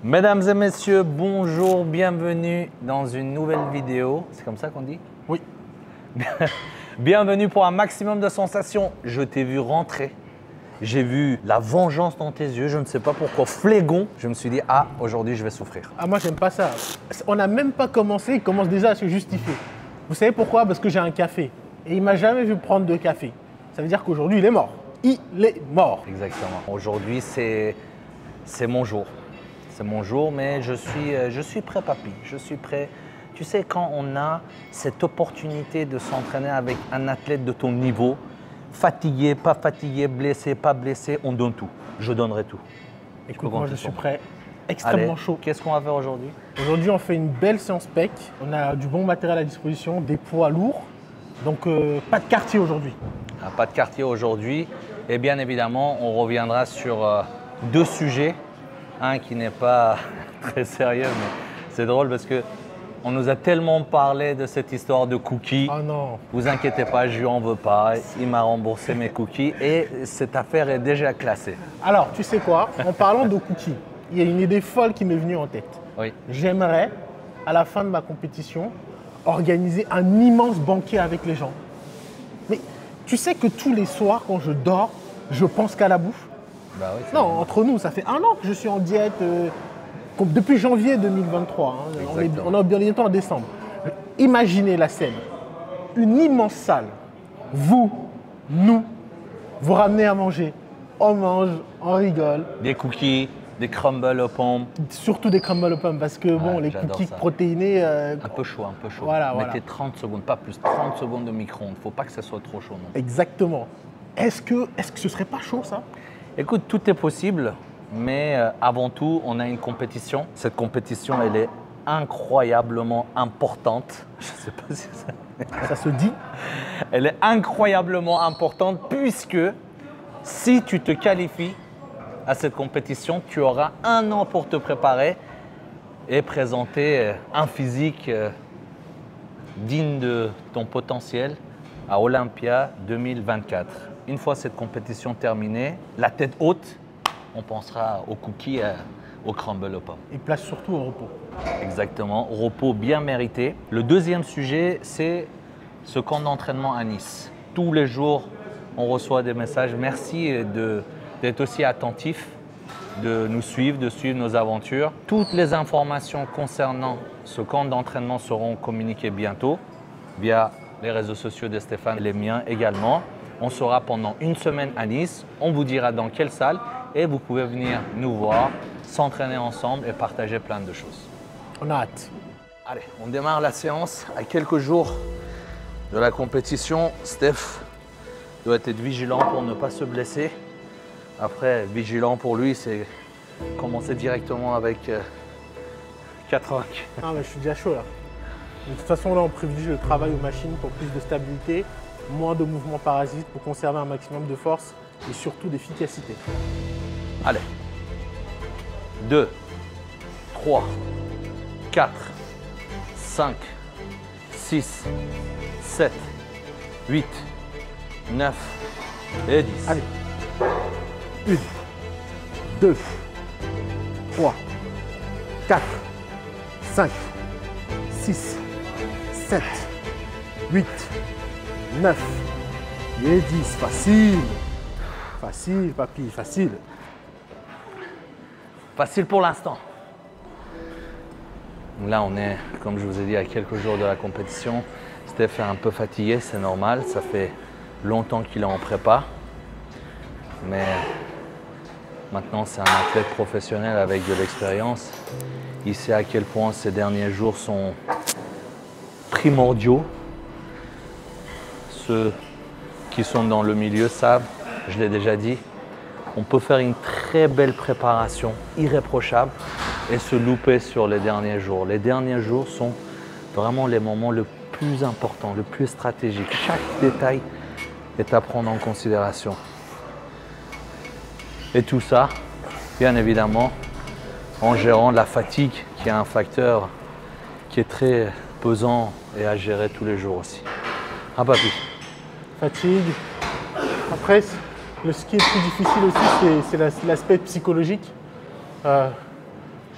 Mesdames et messieurs, bonjour, bienvenue dans une nouvelle vidéo. C'est comme ça qu'on dit? Oui. Bienvenue pour un maximum de sensations. Je t'ai vu rentrer. J'ai vu la vengeance dans tes yeux. Je ne sais pas pourquoi. Flégon. Je me suis dit, ah, aujourd'hui, je vais souffrir. Ah, moi, j'aime pas ça. On n'a même pas commencé, il commence déjà à se justifier. Vous savez pourquoi? Parce que j'ai un café. Et il m'a jamais vu prendre de café. Ça veut dire qu'aujourd'hui, il est mort. Il est mort. Exactement. Aujourd'hui, c'est mon jour. C'est mon jour, mais je suis prêt, papy. Je suis prêt. Tu sais, quand on a cette opportunité de s'entraîner avec un athlète de ton niveau, fatigué, pas fatigué, blessé, pas blessé, on donne tout. Je donnerai tout. Écoute, moi, je suis prêt. Extrêmement chaud. Qu'est-ce qu'on va faire aujourd'hui? Aujourd'hui, on fait une belle séance pec. On a du bon matériel à disposition, des poids lourds. Donc, pas de quartier aujourd'hui. Pas de quartier aujourd'hui. Et bien évidemment, on reviendra sur deux sujets. Un qui n'est pas très sérieux, mais c'est drôle parce que on nous a tellement parlé de cette histoire de cookies. Oh non. Vous inquiétez pas, je lui en veux pas. Il m'a remboursé mes cookies et cette affaire est déjà classée. Alors, tu sais quoi? En parlant de cookies, il y a une idée folle qui m'est venue en tête. Oui. J'aimerais, à la fin de ma compétition, organiser un immense banquet avec les gens. Mais tu sais que tous les soirs, quand je dors, je pense qu'à la bouffe. Bah oui, non, entre nous, ça fait 1 an que je suis en diète, depuis janvier 2023. Hein. On est bientôt en décembre. Imaginez la scène. Une immense salle. Vous, nous, vous ramenez à manger. On mange, on rigole. Des cookies, des crumbles aux pommes. Surtout des crumbles aux pommes parce que bon, les cookies protéinés… Un peu chaud, un peu chaud. Voilà, Mettez 30 secondes, pas plus. 30 secondes de micro-ondes. Il ne faut pas que ça soit trop chaud. Non. Exactement. Est-ce que ce serait pas chaud ça? Écoute, tout est possible, mais avant tout, on a une compétition. Cette compétition, elle est incroyablement importante. Je ne sais pas si ça se dit. Elle est incroyablement importante puisque si tu te qualifies à cette compétition, tu auras 1 an pour te préparer et présenter un physique digne de ton potentiel à Olympia 2024. Une fois cette compétition terminée, la tête haute, on pensera aux cookies, aux crumbles aux pommes. Et place surtout au repos. Exactement, repos bien mérité. Le deuxième sujet, c'est ce camp d'entraînement à Nice. Tous les jours, on reçoit des messages. Merci d'être aussi attentif, de nous suivre, de suivre nos aventures. Toutes les informations concernant ce camp d'entraînement seront communiquées bientôt via les réseaux sociaux de Stéphane et les miens également. On sera pendant 1 semaine à Nice. On vous dira dans quelle salle et vous pouvez venir nous voir, s'entraîner ensemble et partager plein de choses. On a hâte. Allez, on démarre la séance. À quelques jours de la compétition, Steph doit être vigilant pour ne pas se blesser. Après, vigilant pour lui, c'est commencer directement avec 4 rocs. Ah, mais je suis déjà chaud là. De toute façon, là, on privilégie le travail aux machines pour plus de stabilité, moins de mouvements parasites pour conserver un maximum de force et surtout d'efficacité. Allez. 2, 3, 4, 5, 6, 7, 8, 9 et 10. Allez. 1, 2, 3, 4, 5, 6, 7, 8, 9 et 10. Facile. Facile, papy, facile. Facile pour l'instant. Là, on est, comme je vous ai dit, à quelques jours de la compétition. Steph est un peu fatigué, c'est normal. Ça fait longtemps qu'il est en prépa. Mais maintenant, c'est un athlète professionnel avec de l'expérience. Il sait à quel point ces derniers jours sont primordiaux. Ceux qui sont dans le milieu savent, je l'ai déjà dit, on peut faire une très belle préparation, irréprochable, et se louper sur les derniers jours. Les derniers jours sont vraiment les moments le plus importants, le plus stratégiques. Chaque détail est à prendre en considération. Et tout ça, bien évidemment, en gérant la fatigue, qui est un facteur qui est très pesant et à gérer tous les jours aussi. Ah papy. Fatigue. Après, ce qui est plus difficile aussi, c'est l'aspect psychologique.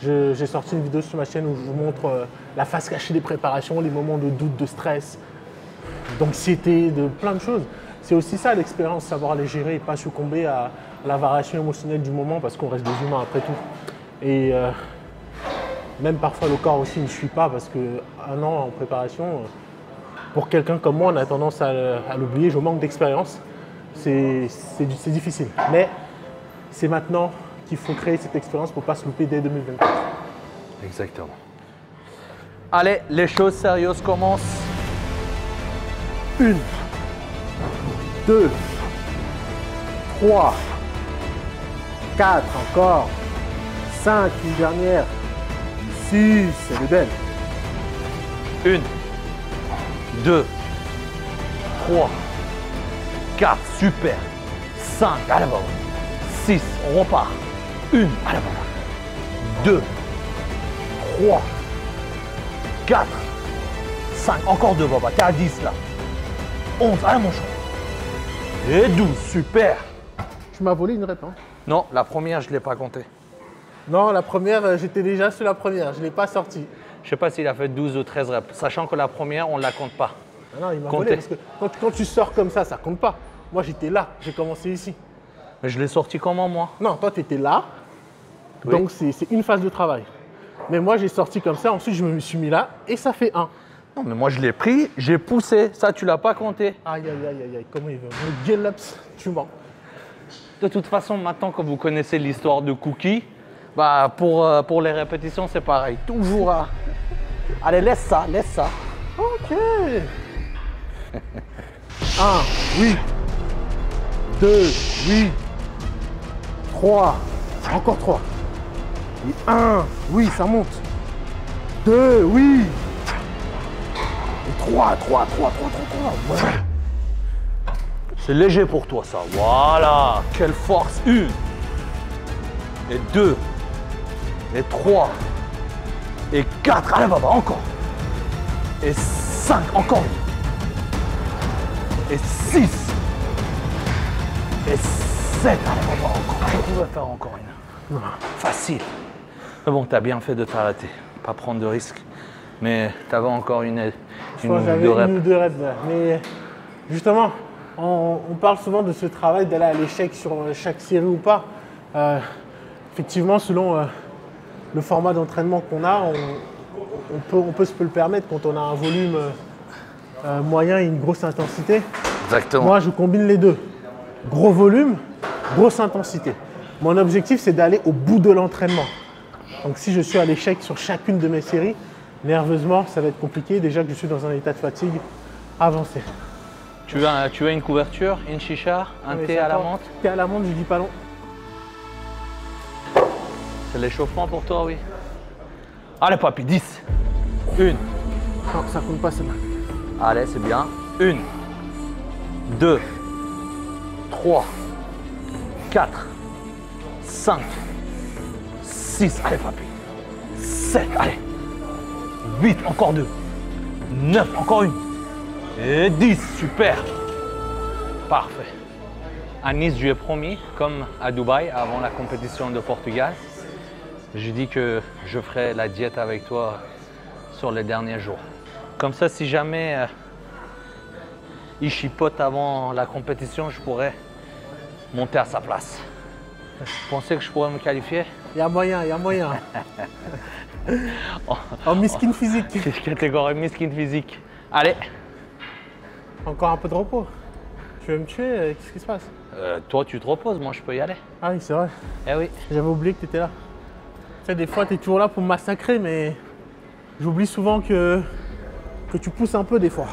J'ai sorti une vidéo sur ma chaîne où je vous montre la face cachée des préparations, les moments de doute, de stress, d'anxiété, de plein de choses. C'est aussi ça l'expérience, savoir les gérer et pas succomber à la variation émotionnelle du moment parce qu'on reste des humains après tout. Et même parfois le corps aussi ne suit pas parce qu'un an en préparation, pour quelqu'un comme moi, on a tendance à l'oublier. Je manque d'expérience, c'est difficile. Mais c'est maintenant qu'il faut créer cette expérience pour ne pas se louper dès 2024. Exactement. Allez, les choses sérieuses commencent. 1, 2, 3, 4, encore, 5, une dernière, 6, elle est belle. 1, 2, 3, 4, super. 5, allez, baba. 6, on repart. 1, allez, baba. 2, 3, 4, 5, encore 2, baba. T'es à 10 là. 11, allez, mon chat. Et 12, super. Tu m'as volé une réponse. Non, la première, je ne l'ai pas comptée. Non, la première, j'étais déjà sur la première, je ne l'ai pas sortie. Je ne sais pas s'il a fait 12 ou 13 reps, sachant que la première, on ne la compte pas. Ah non, il m'a volé parce que quand tu sors comme ça ne compte pas. Moi, j'étais là, j'ai commencé ici. Mais je l'ai sorti comment, moi? Non, toi, tu étais là, oui. Donc c'est une phase de travail. Mais moi, j'ai sorti comme ça, ensuite, je me suis mis là et ça fait 1. Non, mais moi, je l'ai pris, j'ai poussé. Ça, tu ne l'as pas compté. Aïe, aïe, aïe, aïe, aïe, comment il veut me gueuler, tu mens. De toute façon, maintenant que vous connaissez l'histoire de Cookie, bah pour les répétitions, c'est pareil. Toujours à... Allez, laisse ça, laisse ça. Ok. 1, oui. 2, oui. 3, encore 3. Et 1, oui, ça monte. 2, oui. Et 3. Voilà. C'est léger pour toi, ça. Voilà. Quelle force. 1. Et 2. Et 3. Et 4. Allez, baba, encore. Et 5. Encore. Et 6. Et 7. Allez, baba, encore. On va faire encore une. Facile. Mais bon, t'as bien fait de t'arrêter. Pas prendre de risques. Mais t'avais encore une ou deux reps. Mais justement, on parle souvent de ce travail d'aller à l'échec sur chaque série ou pas. Effectivement, selon le format d'entraînement qu'on a, on peut se le permettre quand on a un volume moyen et une grosse intensité. Exactement. Moi, je combine les deux. Gros volume, grosse intensité. Mon objectif, c'est d'aller au bout de l'entraînement. Donc, si je suis à l'échec sur chacune de mes séries, nerveusement, ça va être compliqué. Déjà que je suis dans un état de fatigue avancé. Tu as une couverture, une chicha, un thé à la menthe? Thé à la menthe, je dis pas long. C'est l'échauffement pour toi, oui. Allez, papy, 10. 1. Non, ça compte pas, c'est mal. Allez, c'est bien. 1, 2, 3, 4, 5, 6. Allez, papy. 7. Allez. 8. Encore 2. 9. Encore une. Et 10. Super. Parfait. À Nice, je lui ai promis, comme à Dubaï, avant la compétition de Portugal, je dis que je ferai la diète avec toi sur les derniers jours. Comme ça, si jamais il chipote avant la compétition, je pourrais monter à sa place. Vous pensez que je pourrais me qualifier? Il y a moyen, il y a moyen. En miskin physique. Catégorie miskin physique. Allez. Encore un peu de repos. Tu veux me tuer? Qu'est-ce qui se passe? Toi, tu te reposes, moi, je peux y aller. Ah oui, c'est vrai. Eh oui. J'avais oublié que tu étais là. Tu sais, des fois, tu es toujours là pour me massacrer, mais j'oublie souvent que tu pousses un peu des fois.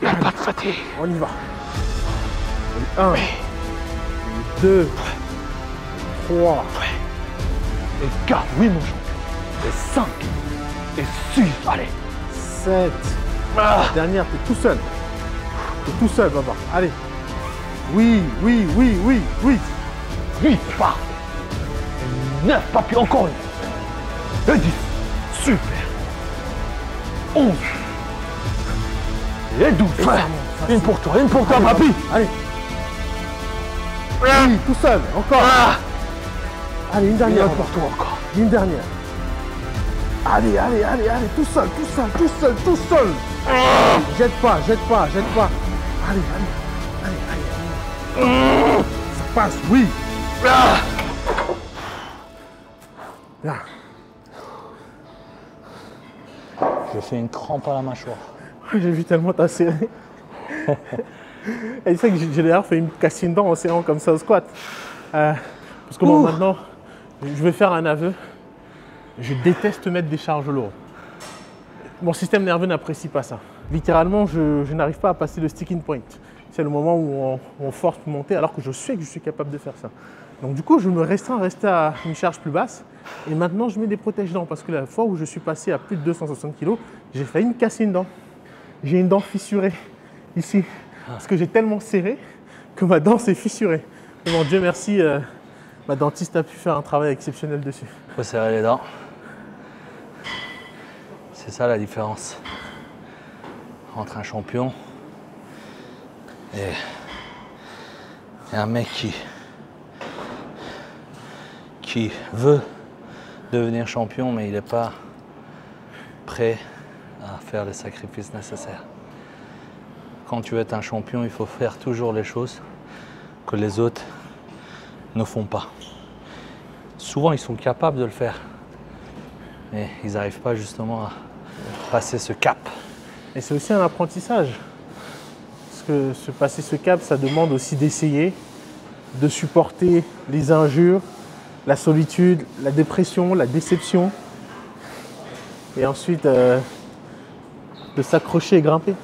Il n'y a pas de fatigue. On y va. 1, 2, 3, et 4, oui, mon champion. Et 5, et 6, allez. 7. Dernière, t'es tout seul. T'es tout seul, papa. Allez. Oui. 8, parfait. Et 9, papy, encore une. Et 10, super. 11. Et 12. Une pour toi, papy. Allez. Oui, tout seul, encore. Allez, une dernière. Pour toi encore. Une dernière. Allez, allez, allez, allez, tout seul, tout seul, tout seul, tout seul. Jette pas, jette pas, jette pas. Allez, allez, allez, allez. Ça passe, oui. Là. Je fais une crampe à la mâchoire. J'ai vu tellement t'as serré. Et c'est vrai que j'ai d'ailleurs fait une casse une dent en serrant comme ça au squat. Parce que bon, maintenant, je vais faire un aveu. Je déteste mettre des charges lourdes. Mon système nerveux n'apprécie pas ça. Littéralement, je n'arrive pas à passer le sticking point. C'est le moment où on force pour monter alors que je sais que je suis capable de faire ça. Donc du coup, je me restreins à rester à une charge plus basse. Et maintenant, je mets des protège-dents parce que la fois où je suis passé à plus de 260 kg, j'ai failli me casser une dent. J'ai une dent fissurée ici. Parce que j'ai tellement serré que ma dent s'est fissurée. Mais bon, Dieu merci, ma dentiste a pu faire un travail exceptionnel dessus. Il faut serrer les dents. C'est ça la différence entre un champion et un mec qui veut devenir champion, mais il n'est pas prêt à faire les sacrifices nécessaires. Quand tu veux être un champion, il faut faire toujours les choses que les autres ne font pas. Souvent, ils sont capables de le faire, mais ils n'arrivent pas justement à passer ce cap. Et c'est aussi un apprentissage. Parce que passer ce cap, ça demande aussi d'essayer, de supporter les injures, la solitude, la dépression, la déception. Et ensuite, de s'accrocher et grimper.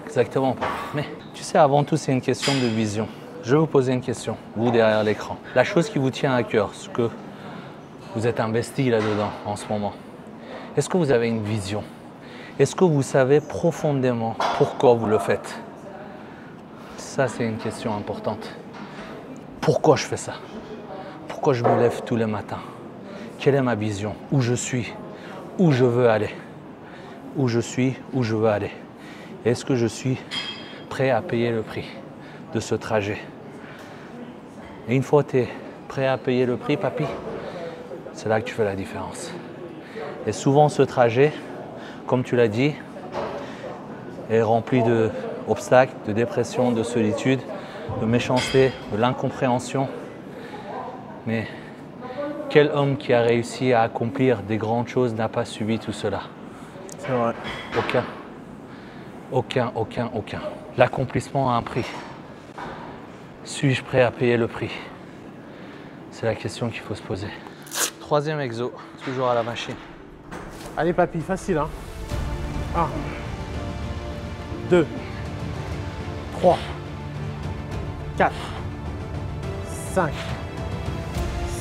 Exactement. Mais tu sais, avant tout, c'est une question de vision. Je vais vous poser une question, vous derrière l'écran. La chose qui vous tient à cœur, ce que vous êtes investi là-dedans en ce moment, est-ce que vous avez une vision? Est-ce que vous savez profondément pourquoi vous le faites? Ça, c'est une question importante. Pourquoi je fais ça? Pourquoi je me lève tous les matins? Quelle est ma vision? Où je suis? Où je veux aller? Où je suis? Où je veux aller? Est-ce que je suis prêt à payer le prix de ce trajet? Et une fois que tu es prêt à payer le prix, papy, c'est là que tu fais la différence. Et souvent, ce trajet, comme tu l'as dit, est rempli d'obstacles, de dépression, de solitude, de méchanceté, de l'incompréhension. Mais quel homme qui a réussi à accomplir des grandes choses n'a pas subi tout cela? C'est vrai. Aucun. Aucun. L'accomplissement a un prix. Suis-je prêt à payer le prix? C'est la question qu'il faut se poser. Troisième exo, toujours à la machine. Allez papy, facile hein. 1, 2, 3, 4, 5,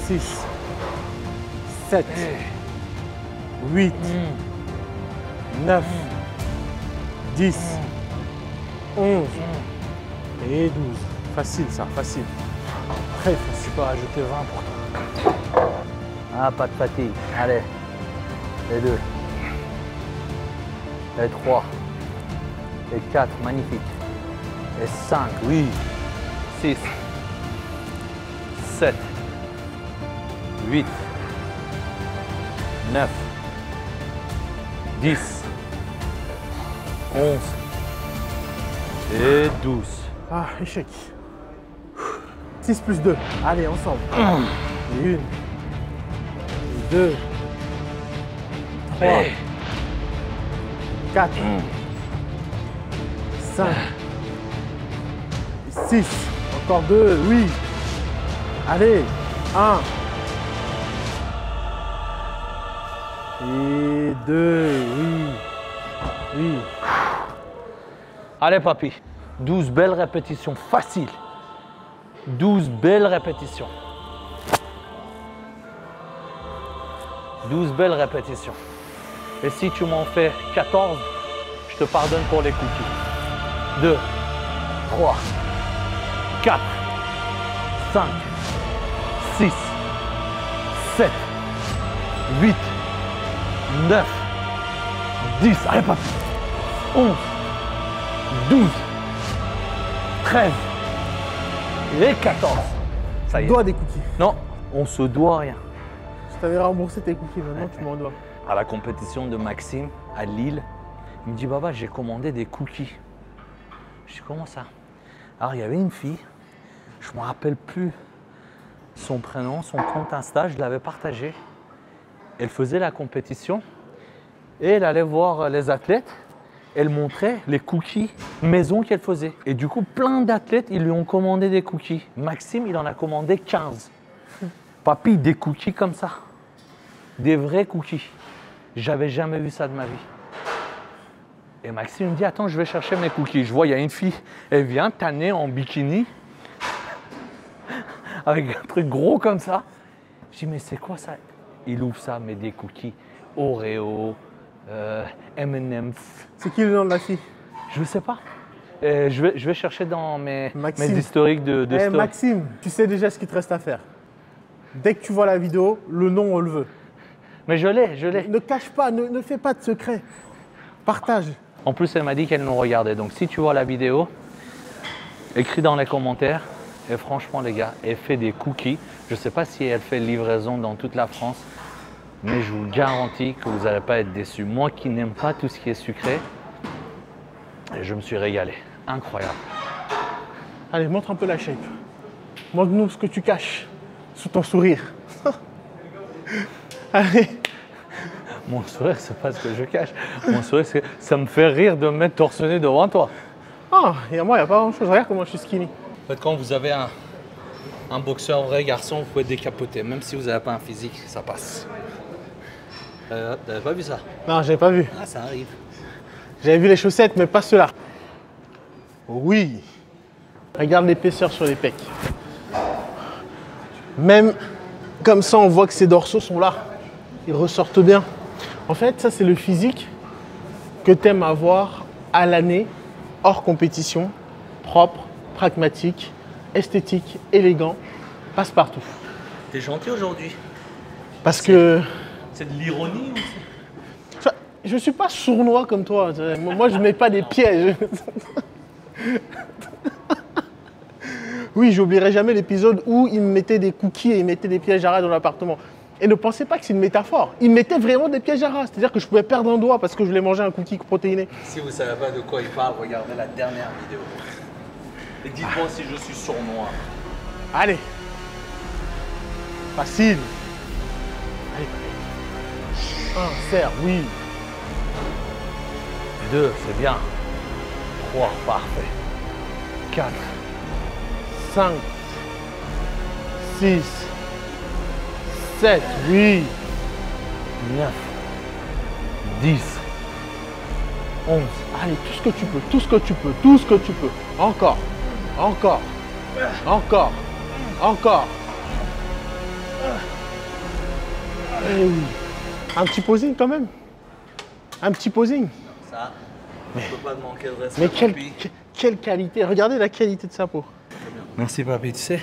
6, 7, 8, 9, 10, 11 et 12. Facile ça, facile. Très facile. Tu peux rajouter 20 pour toi. Ah, pas de fatigue. Allez. Les 2. Les 3. Les 4, magnifique. Et 5, oui. 6. 7. 8. 9. 10. 11. Et 12. Ah, échec. 6 plus 2. Allez, ensemble. Et 1. 2. 3. 4. 5. 6. Encore 2. Oui. Allez. 1. Et 2. Oui. Oui. Allez, papy. 12 belles répétitions faciles. 12 belles répétitions. 12 belles répétitions. Et si tu m'en fais 14, je te pardonne pour les cookies. 2, 3, 4, 5, 6, 7, 8, 9, 10. Allez, papy. 11, 12, 13 et 14. Ça y est. Doigt des cookies. Non, on se doit rien. Tu avais remboursé tes cookies, maintenant tu m'en dois. À la compétition de Maxime à Lille, il me dit Baba, j'ai commandé des cookies. Je dis comment ça? Alors il y avait une fille, je ne me rappelle plus son prénom, son compte Insta, je l'avais partagé. Elle faisait la compétition et elle allait voir les athlètes. Elle montrait les cookies maison qu'elle faisait. Et du coup, plein d'athlètes, ils lui ont commandé des cookies. Maxime, il en a commandé 15. Papy, des cookies comme ça. Des vrais cookies. J'avais jamais vu ça de ma vie. Et Maxime me dit, attends, je vais chercher mes cookies. Je vois, il y a une fille, elle vient tanner en bikini. Avec un truc gros comme ça. Je dis, mais c'est quoi ça? Il ouvre ça, mais des cookies Oreo, M&M's. C'est qui le nom de la fille? Je ne sais pas. Je vais chercher dans mes historiques de stock. Maxime, tu sais déjà ce qu'il te reste à faire. Dès que tu vois la vidéo, le nom, on le veut. Mais je l'ai. Ne cache pas, ne fais pas de secret. Partage. En plus, elle m'a dit qu'elle nous regardait. Donc, si tu vois la vidéo, écris dans les commentaires. Et franchement, les gars, elle fait des cookies. Je ne sais pas si elle fait livraison dans toute la France. Mais je vous garantis que vous n'allez pas être déçus. Moi qui n'aime pas tout ce qui est sucré, je me suis régalé. Incroyable. Allez, montre un peu la shape. Montre-nous ce que tu caches sous ton sourire. Allez. Mon sourire, c'est pas ce que je cache. Mon sourire, c'est ça me fait rire de me mettre torse nu devant toi. Ah, et moi, il n'y a pas grand-chose. Regarde comment je suis skinny. En fait, quand vous avez un boxeur vrai garçon, vous pouvez décapoter. Même si vous n'avez pas un physique, ça passe. T'avais pas vu ça? Non, j'avais pas vu. Ah, ça arrive. J'avais vu les chaussettes, mais pas ceux-là. Oui. Regarde l'épaisseur sur les pecs. Même comme ça, on voit que ces dorsaux sont là. Ils ressortent bien. En fait, ça, c'est le physique que tu aimes avoir à l'année, hors compétition, propre, pragmatique, esthétique, élégant, passe-partout. T'es gentil aujourd'hui. Parce que... C'est de l'ironie aussi. Je ne suis pas sournois comme toi. Moi, je ne mets pas des pièges. Oui, j'oublierai jamais l'épisode où il me mettait des cookies et il mettait des pièges à rats dans l'appartement. Et ne pensez pas que c'est une métaphore. Il mettait vraiment des pièges à rats. C'est-à-dire que je pouvais perdre un doigt parce que je voulais manger un cookie protéiné. Si vous ne savez pas de quoi il parle, regardez la dernière vidéo. Et dites-moi si je suis sournois. Allez. Facile. Allez. 1, serre, oui. 2, c'est bien. 3, parfait. 4, 5, 6, 7, oui. 9, 10, 11. Allez, tout ce que tu peux, tout ce que tu peux, tout ce que tu peux. Encore, encore, encore, encore. Eh oui. Un petit posing quand même. Un petit posing. Ça, je ne peux pas te manquer de respect. Mais quelle qualité. Regardez la qualité de sa peau. Merci papy. Tu sais,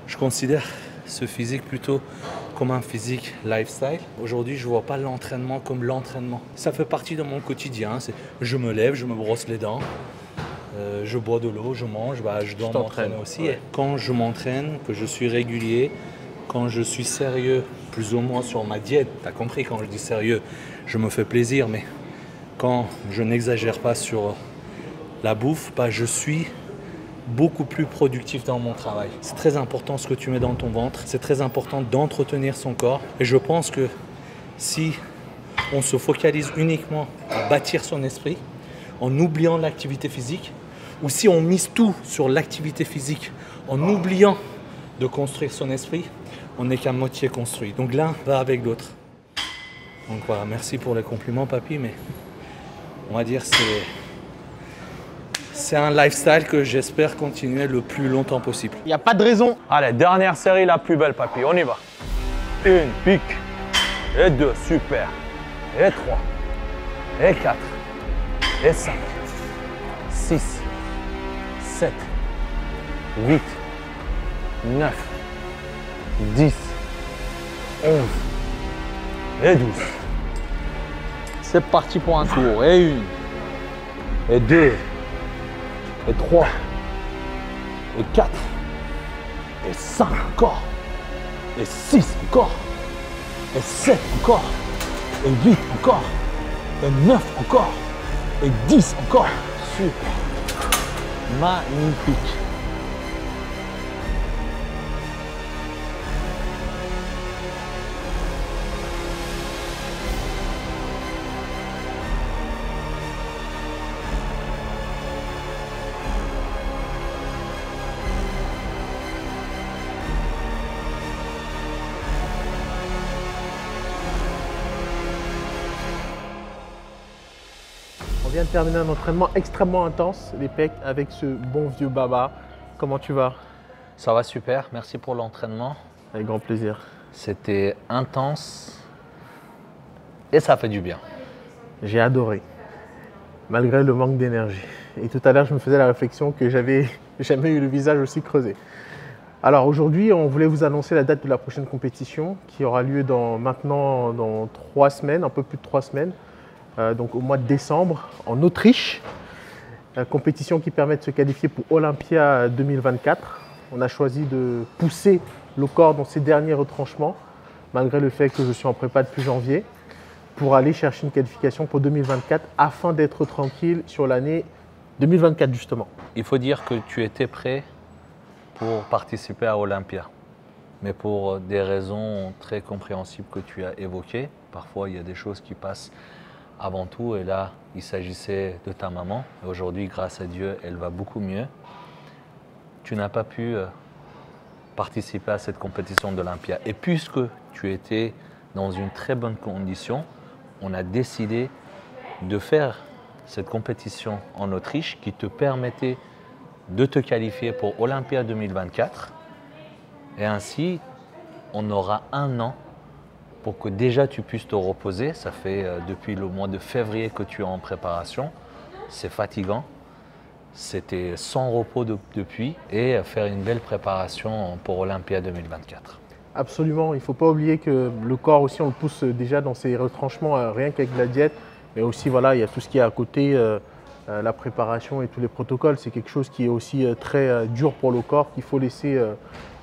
je considère ce physique plutôt comme un physique lifestyle. Aujourd'hui, je ne vois pas l'entraînement comme l'entraînement. Ça fait partie de mon quotidien. Je me lève, je me brosse les dents, je bois de l'eau, je mange, je dois m'entraîner aussi. Ouais. Et quand je m'entraîne, que je suis régulier, quand je suis sérieux, plus ou moins sur ma diète, tu as compris, quand je dis sérieux, je me fais plaisir, mais quand je n'exagère pas sur la bouffe, je suis beaucoup plus productif dans mon travail. C'est très important ce que tu mets dans ton ventre, c'est très important d'entretenir son corps. Et je pense que si on se focalise uniquement à bâtir son esprit, en oubliant l'activité physique, ou si on mise tout sur l'activité physique, en oubliant de construire son esprit, on n'est qu'à moitié construit. Donc l'un va avec l'autre. Donc voilà, merci pour les compliments papy, mais on va dire c'est un lifestyle que j'espère continuer le plus longtemps possible. Il n'y a pas de raison. Allez, dernière série la plus belle papy, on y va. 1, pique. Et 2, super. Et 3. Et 4. Et 5. 6. 7. 8. 9. 10, 11 et 12. C'est parti pour un tour. Et 1, et 2, et 3, et 4, et 5 encore, et 6 encore, Et 7 encore. Et 8 encore. Et 9 encore. Et 10 encore. Super. Magnifique. On vient de terminer un entraînement extrêmement intense, les pecs, avec ce bon vieux Baba. Comment tu vas? Ça va super, merci pour l'entraînement. Avec grand plaisir. C'était intense et ça fait du bien. J'ai adoré, malgré le manque d'énergie. Et tout à l'heure, je me faisais la réflexion que j'avais jamais eu le visage aussi creusé. Alors aujourd'hui, on voulait vous annoncer la date de la prochaine compétition qui aura lieu dans 3 semaines, un peu plus de 3 semaines. Donc au mois de décembre en Autriche, compétition qui permet de se qualifier pour Olympia 2024. On a choisi de pousser le corps dans ses derniers retranchements, malgré le fait que je suis en prépa depuis janvier, pour aller chercher une qualification pour 2024 afin d'être tranquille sur l'année 2024 justement. Il faut dire que tu étais prêt pour participer à Olympia, mais pour des raisons très compréhensibles que tu as évoquées. Parfois, il y a des choses qui passent avant tout, et là, il s'agissait de ta maman. Aujourd'hui, grâce à Dieu, elle va beaucoup mieux. Tu n'as pas pu participer à cette compétition d'Olympia. Et puisque tu étais dans une très bonne condition, on a décidé de faire cette compétition en Autriche qui te permettait de te qualifier pour Olympia 2024. Et ainsi, on aura 1 an pour que déjà tu puisses te reposer. Ça fait depuis le mois de février que tu es en préparation. C'est fatigant. C'était sans repos depuis, et faire une belle préparation pour Olympia 2024. Absolument, il ne faut pas oublier que le corps aussi, on le pousse déjà dans ses retranchements, rien qu'avec la diète. Mais aussi, voilà, il y a tout ce qui est à côté, la préparation et tous les protocoles. C'est quelque chose qui est aussi très dur pour le corps, qu'il faut laisser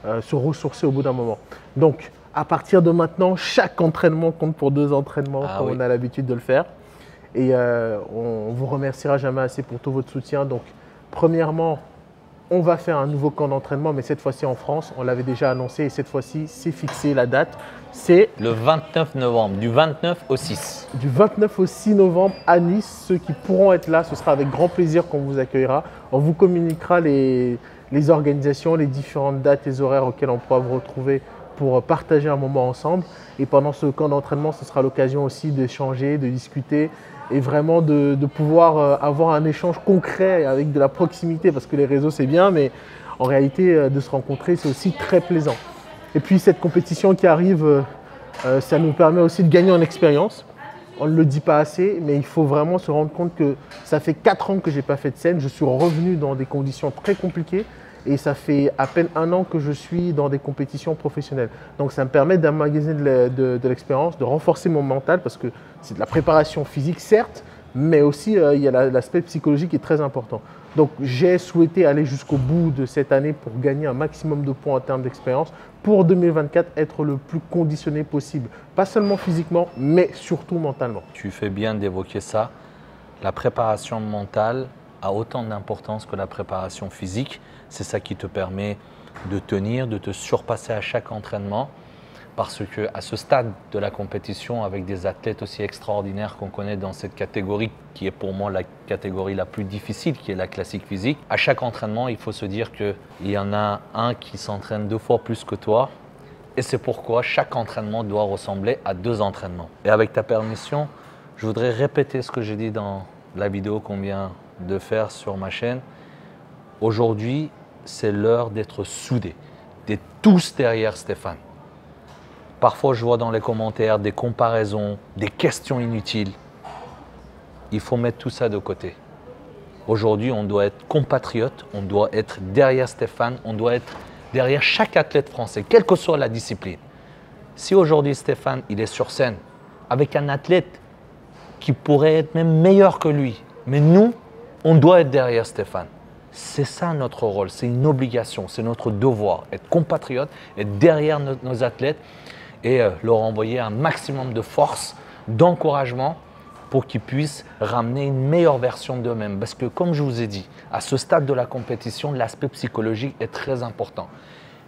se ressourcer au bout d'un moment. Donc, à partir de maintenant, chaque entraînement compte pour 2 entraînements, comme on a l'habitude de le faire. Et on ne vous remerciera jamais assez pour tout votre soutien. Donc, premièrement, on va faire un nouveau camp d'entraînement, mais cette fois-ci en France. On l'avait déjà annoncé et cette fois-ci, c'est fixé. La date, c'est le 29 novembre, du 29 au 6. Du 29 au 6 novembre à Nice. Ceux qui pourront être là, ce sera avec grand plaisir qu'on vous accueillera. On vous communiquera les organisations, les différentes dates et horaires auxquels on pourra vous retrouver pour partager un moment ensemble. Et pendant ce camp d'entraînement, ce sera l'occasion aussi d'échanger, de discuter et vraiment de pouvoir avoir un échange concret avec de la proximité, parce que les réseaux c'est bien, mais en réalité de se rencontrer c'est aussi très plaisant. Et puis cette compétition qui arrive, ça nous permet aussi de gagner en expérience. On ne le dit pas assez, mais il faut vraiment se rendre compte que ça fait 4 ans que je n'ai pas fait de scène. Je suis revenu dans des conditions très compliquées. Et ça fait à peine 1 an que je suis dans des compétitions professionnelles. Donc ça me permet d'emmagasiner de l'expérience, de renforcer mon mental, parce que c'est de la préparation physique certes, mais aussi il y a l'aspect psychologique qui est très important. Donc j'ai souhaité aller jusqu'au bout de cette année pour gagner un maximum de points en termes d'expérience, pour 2024 être le plus conditionné possible. Pas seulement physiquement, mais surtout mentalement. Tu fais bien d'évoquer ça. La préparation mentale a autant d'importance que la préparation physique. C'est ça qui te permet de tenir, de te surpasser à chaque entraînement, parce qu'à ce stade de la compétition, avec des athlètes aussi extraordinaires qu'on connaît dans cette catégorie, qui est pour moi la catégorie la plus difficile, qui est la classique physique, à chaque entraînement, il faut se dire qu'il y en a un qui s'entraîne 2 fois plus que toi, et c'est pourquoi chaque entraînement doit ressembler à 2 entraînements. Et avec ta permission, je voudrais répéter ce que j'ai dit dans la vidéo qu'on vient de faire sur ma chaîne. Aujourd'hui, c'est l'heure d'être soudés, d'être tous derrière Stéphane. Parfois, je vois dans les commentaires des comparaisons, des questions inutiles. Il faut mettre tout ça de côté. Aujourd'hui, on doit être compatriote, on doit être derrière Stéphane, on doit être derrière chaque athlète français, quelle que soit la discipline. Si aujourd'hui Stéphane, il est sur scène avec un athlète qui pourrait être même meilleur que lui, mais nous, on doit être derrière Stéphane. C'est ça notre rôle, c'est une obligation, c'est notre devoir, être compatriote, être derrière nos athlètes et leur envoyer un maximum de force, d'encouragement pour qu'ils puissent ramener une meilleure version d'eux-mêmes. Parce que comme je vous ai dit, à ce stade de la compétition, l'aspect psychologique est très important.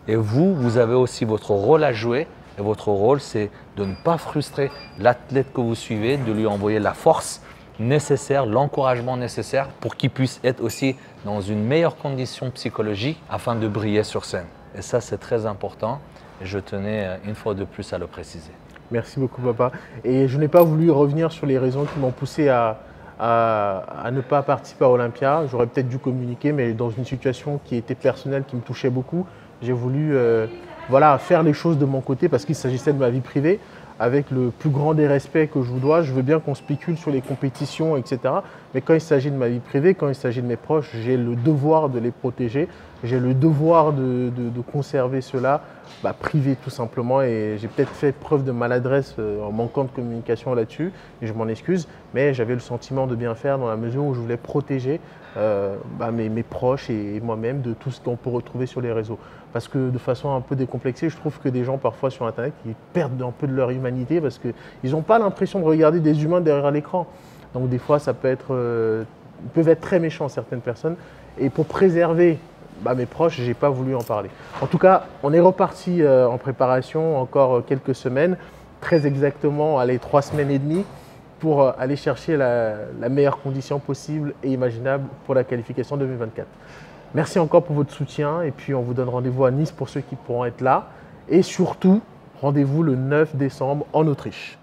Et vous avez aussi votre rôle à jouer. Et votre rôle, c'est de ne pas frustrer l'athlète que vous suivez, de lui envoyer la force nécessaire, l'encouragement nécessaire pour qu'il puisse être aussi dans une meilleure condition psychologique afin de briller sur scène. Et ça, c'est très important et je tenais une fois de plus à le préciser. Merci beaucoup, papa. Et je n'ai pas voulu revenir sur les raisons qui m'ont poussé à ne pas participer à Olympia. J'aurais peut-être dû communiquer, mais dans une situation qui était personnelle, qui me touchait beaucoup, j'ai voulu faire les choses de mon côté parce qu'il s'agissait de ma vie privée. Avec le plus grand des respects que je vous dois, je veux bien qu'on spécule sur les compétitions, etc. Mais quand il s'agit de ma vie privée, quand il s'agit de mes proches, j'ai le devoir de les protéger. J'ai le devoir de conserver cela privé tout simplement. Et j'ai peut-être fait preuve de maladresse en manquant de communication là-dessus. Et je m'en excuse. Mais j'avais le sentiment de bien faire dans la mesure où je voulais protéger mes proches et moi-même de tout ce qu'on peut retrouver sur les réseaux. Parce que de façon un peu décomplexée, je trouve que des gens parfois sur Internet, ils perdent un peu de leur humanité parce qu'ils n'ont pas l'impression de regarder des humains derrière l'écran. Donc des fois, ça peut être, ils peuvent être très méchants certaines personnes. Et pour préserver mes proches, je n'ai pas voulu en parler. En tout cas, on est reparti en préparation encore quelques semaines, très exactement 3 semaines et demie, pour aller chercher la meilleure condition possible et imaginable pour la qualification 2024. Merci encore pour votre soutien et puis on vous donne rendez-vous à Nice pour ceux qui pourront être là. Et surtout, rendez-vous le 9 décembre en Autriche.